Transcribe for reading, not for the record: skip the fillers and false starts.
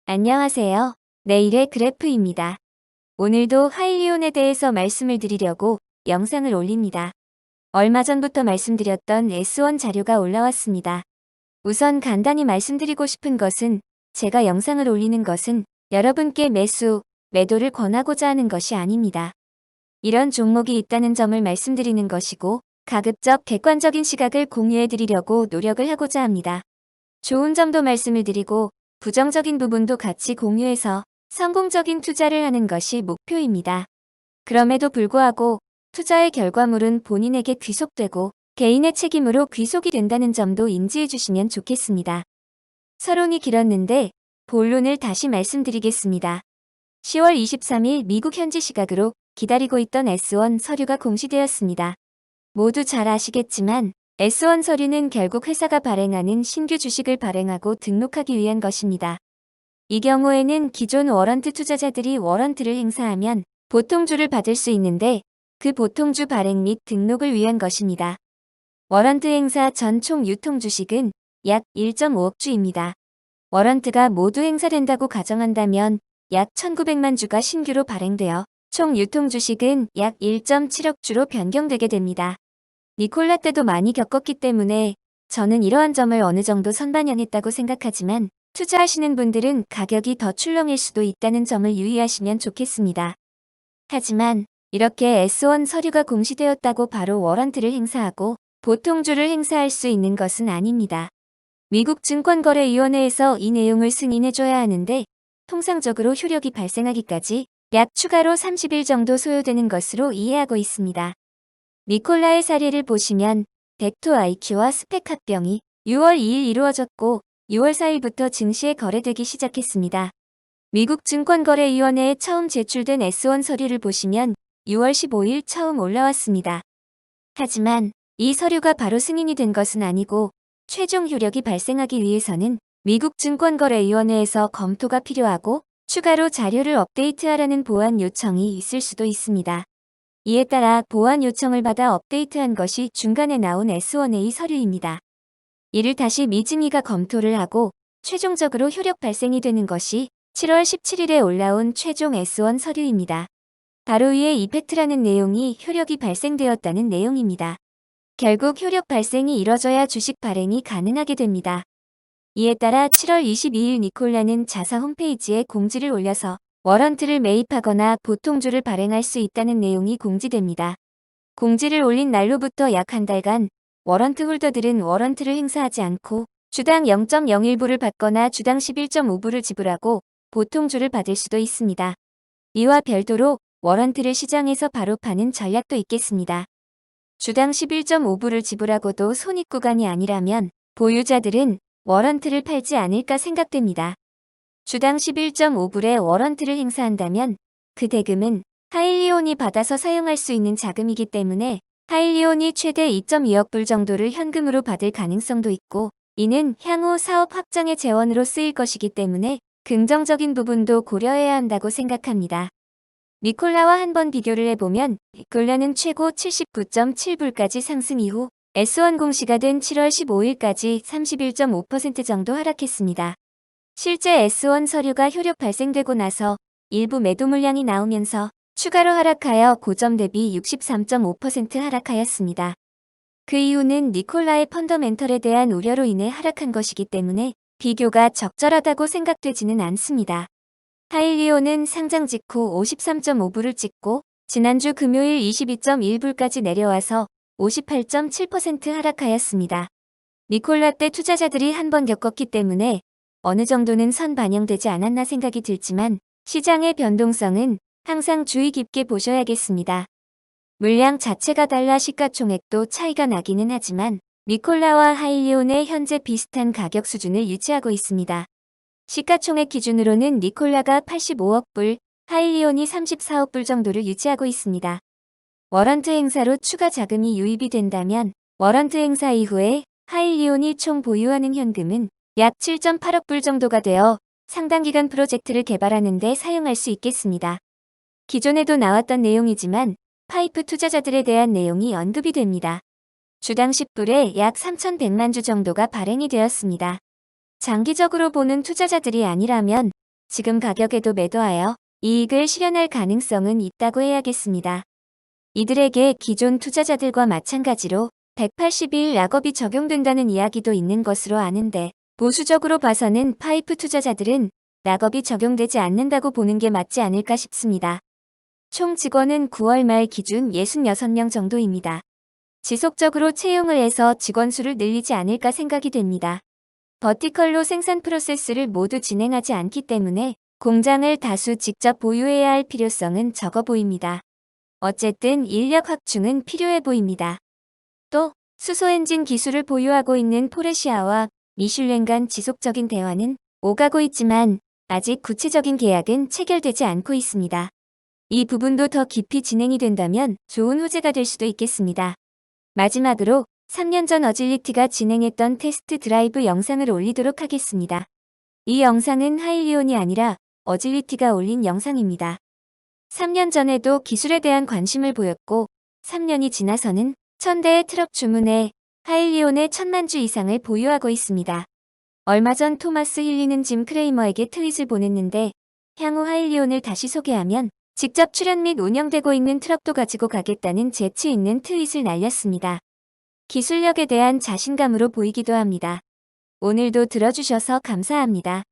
안녕하세요. 내일의 그래프입니다. 오늘도 하이리온에 대해서 말씀을 드리려고 영상을 올립니다. 얼마 전부터 말씀드렸던 S1 자료가 올라왔습니다. 우선 간단히 말씀드리고 싶은 것은 제가 영상을 올리는 것은 여러분께 매수, 매도를 권하고자 하는 것이 아닙니다. 이런 종목이 있다는 점을 말씀드리는 것이고 가급적 객관적인 시각을 공유해 드리려고 노력을 하고자 합니다. 좋은 점도 말씀을 드리고 부정적인 부분도 같이 공유해서 성공적인 투자를 하는 것이 목표입니다. 그럼에도 불구하고 투자의 결과물은 본인에게 귀속되고 개인의 책임으로 귀속이 된다는 점도 인지해 주시면 좋겠습니다. 서론이 길었는데 본론을 다시 말씀드리겠습니다. 10월 23일 미국 현지 시각으로 기다리고 있던 S1 서류가 공시되었습니다. 모두 잘 아시겠지만 S1 서류는 결국 회사가 발행하는 신규 주식을 발행하고 등록하기 위한 것입니다. 이 경우에는 기존 워런트 투자자들이 워런트를 행사하면 보통주를 받을 수 있는데 그 보통주 발행 및 등록을 위한 것입니다. 워런트 행사 전 총 유통 주식은 약 1.5억 주입니다. 워런트가 모두 행사된다고 가정한다면 약 1900만 주가 신규로 발행되어 총 유통 주식은 약 1.7억 주로 변경되게 됩니다. 니콜라 때도 많이 겪었기 때문에 저는 이러한 점을 어느 정도 선반영했다고 생각하지만 투자하시는 분들은 가격이 더 출렁일 수도 있다는 점을 유의하시면 좋겠습니다. 하지만 이렇게 S1 서류가 공시되었다고 바로 워런트를 행사하고 보통주를 행사할 수 있는 것은 아닙니다. 미국 증권거래위원회에서 이 내용을 승인해줘야 하는데 통상적으로 효력이 발생하기까지 약 추가로 30일 정도 소요되는 것으로 이해하고 있습니다. 니콜라의 사례를 보시면 벡토 IQ와 스펙 합병이 6월 2일 이루어졌고 6월 4일부터 증시에 거래되기 시작했습니다. 미국 증권거래위원회에 처음 제출된 S1 서류를 보시면 6월 15일 처음 올라왔습니다. 하지만 이 서류가 바로 승인이 된 것은 아니고 최종 효력이 발생하기 위해서는 미국 증권거래위원회에서 검토가 필요하고 추가로 자료를 업데이트하라는 보완 요청이 있을 수도 있습니다. 이에 따라 보완 요청을 받아 업데이트한 것이 중간에 나온 S1A 서류입니다. 이를 다시 미증위가 검토를 하고 최종적으로 효력 발생이 되는 것이 7월 17일에 올라온 최종 S1 서류입니다. 바로 위에 이펙트라는 내용이 효력이 발생되었다는 내용입니다. 결국 효력 발생이 이뤄져야 주식 발행이 가능하게 됩니다. 이에 따라 7월 22일 니콜라는 자사 홈페이지에 공지를 올려서 워런트를 매입하거나 보통주를 발행할 수 있다는 내용이 공지됩니다. 공지를 올린 날로부터 약 한 달간 워런트 홀더들은 워런트를 행사하지 않고 주당 0.01불을 받거나 주당 11.5불을 지불하고 보통주를 받을 수도 있습니다. 이와 별도로 워런트를 시장에서 바로 파는 전략도 있겠습니다. 주당 11.5불을 지불하고도 손익구간이 아니라면 보유자들은 워런트를 팔지 않을까 생각됩니다. 주당 11.5불의 워런트를 행사한다면 그 대금은 하일리온이 받아서 사용할 수 있는 자금이기 때문에 하일리온이 최대 2.2억 불 정도를 현금으로 받을 가능성도 있고 이는 향후 사업 확장의 재원으로 쓰일 것이기 때문에 긍정적인 부분도 고려해야 한다고 생각합니다. 니콜라와 한번 비교를 해보면 니콜라는 최고 79.7불까지 상승 이후 S1 공시가 된 7월 15일까지 31.5% 정도 하락했습니다. 실제 S1 서류가 효력 발생되고 나서 일부 매도 물량이 나오면서 추가로 하락하여 고점 대비 63.5% 하락하였습니다. 그 이유는 니콜라의 펀더멘털에 대한 우려로 인해 하락한 것이기 때문에 비교가 적절하다고 생각되지는 않습니다. 하일리온은 상장 직후 53.5불을 찍고 지난주 금요일 22.1불까지 내려와서 58.7% 하락하였습니다. 니콜라 때 투자자들이 한 번 겪었기 때문에 어느 정도는 선반영되지 않았나 생각이 들지만 시장의 변동성은 항상 주의 깊게 보셔야겠습니다. 물량 자체가 달라 시가총액도 차이가 나기는 하지만 니콜라와 하일리온의 현재 비슷한 가격 수준을 유지하고 있습니다. 시가총액 기준으로는 니콜라가 85억 불, 하일리온이 34억 불 정도를 유지하고 있습니다. 워런트 행사로 추가 자금이 유입이 된다면 워런트 행사 이후에 하일리온이 총 보유하는 현금은 약 7.8억 불 정도가 되어 상당 기간 프로젝트를 개발하는 데 사용할 수 있겠습니다. 기존에도 나왔던 내용이지만 파이프 투자자들에 대한 내용이 언급이 됩니다. 주당 10불에 약 3,100만 주 정도가 발행이 되었습니다. 장기적으로 보는 투자자들이 아니라면 지금 가격에도 매도하여 이익을 실현할 가능성은 있다고 해야겠습니다. 이들에게 기존 투자자들과 마찬가지로 180일 락업이 적용된다는 이야기도 있는 것으로 아는데 보수적으로 봐서는 파이프 투자자들은 락업이 적용되지 않는다고 보는 게 맞지 않을까 싶습니다. 총 직원은 9월 말 기준 66명 정도입니다. 지속적으로 채용을 해서 직원 수를 늘리지 않을까 생각이 됩니다. 버티컬로 생산 프로세스를 모두 진행하지 않기 때문에 공장을 다수 직접 보유해야 할 필요성은 적어 보입니다. 어쨌든 인력 확충은 필요해 보입니다. 또 수소 엔진 기술을 보유하고 있는 포레시아와 미슐랭 간 지속적인 대화는 오가고 있지만 아직 구체적인 계약은 체결되지 않고 있습니다. 이 부분도 더 깊이 진행이 된다면 좋은 호재가 될 수도 있겠습니다. 마지막으로 3년 전 어질리티가 진행했던 테스트 드라이브 영상을 올리도록 하겠습니다. 이 영상은 하일리온이 아니라 어질리티가 올린 영상입니다. 3년 전에도 기술에 대한 관심을 보였고 3년이 지나서는 1000대의 트럭 주문에 하일리온의 1000만 주 이상을 보유하고 있습니다. 얼마 전 토마스 힐리는 짐 크레이머에게 트윗을 보냈는데 향후 하일리온을 다시 소개하면 직접 출연 및 운영되고 있는 트럭도 가지고 가겠다는 재치 있는 트윗을 날렸습니다. 기술력에 대한 자신감으로 보이기도 합니다. 오늘도 들어주셔서 감사합니다.